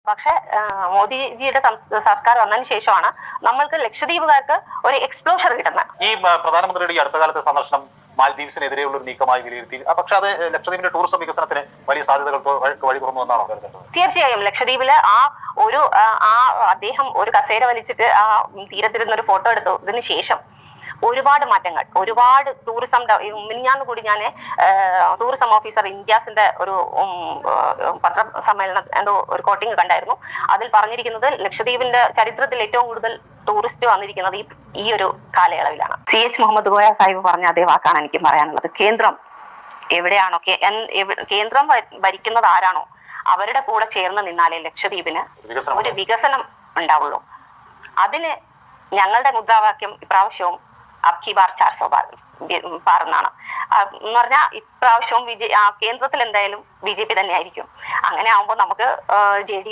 പക്ഷെ മോദിജിയുടെ സർക്കാർ വന്നതിന് ശേഷമാണ് നമ്മൾക്ക് ലക്ഷദ്വീപുകാർക്ക് ഒരു എക്സ്പ്ലോഷർ കിട്ടുന്നത്. ഈ പ്രധാനമന്ത്രിയുടെ ഈ അടുത്ത കാലത്തെ സന്ദർശനം മാൽദീവ്സിനെതിരെയുള്ള ഒരു നീക്കമായി വിലയിരുത്തി. പക്ഷെ അത് ലക്ഷദ്വീപിന്റെ ടൂറിസം വികസനത്തിന് വലിയ സാധ്യതകൾക്ക് വഴി തുറന്നു എന്നാണോ കരുതുന്നത്? തീർച്ചയായും ലക്ഷദ്വീപില് അദ്ദേഹം ഒരു കസേര വലിച്ചിട്ട് ആ തീരത്തിരുന്ന ഒരു ഫോട്ടോ എടുത്തതിന് ശേഷം ഒരുപാട് മാറ്റങ്ങൾ, ഒരുപാട് ടൂറിസം. മിനിഞ്ഞാന്ന് കൂടി ഞാൻ ടൂറിസം ഓഫീസർ ഇന്ത്യാസിന്റെ ഒരു പത്രസമ്മേളനം എന്തോ ഒരു കോട്ടിങ് കണ്ടായിരുന്നു. അതിൽ പറഞ്ഞിരിക്കുന്നത് ലക്ഷദ്വീപിന്റെ ചരിത്രത്തിൽ ഏറ്റവും കൂടുതൽ ടൂറിസ്റ്റ് വന്നിരിക്കുന്നത് ഈ ഒരു കാലയളവിലാണ്. CH മുഹമ്മദ് കോയ സാഹിബ് പറഞ്ഞ അതേ വാക്കാണ് എനിക്ക് പറയാനുള്ളത്. കേന്ദ്രം എവിടെയാണോ, കേന്ദ്രം ഭരിക്കുന്നത് ആരാണോ അവരുടെ കൂടെ ചേർന്ന് നിന്നാലേ ലക്ഷദ്വീപിന് ഒരു വികസനം ഉണ്ടാവുള്ളൂ. അതിന് ഞങ്ങളുടെ മുദ്രാവാക്യം ഇപ്രാവശ്യവും അബ്കി ബാർ 400 പാർ എന്നാണ്. എന്ന് പറഞ്ഞാൽ ഇപ്രാവശ്യവും കേന്ദ്രത്തിൽ എന്തായാലും BJP തന്നെ ആയിരിക്കും. അങ്ങനെ ആവുമ്പോൾ നമുക്ക് JDU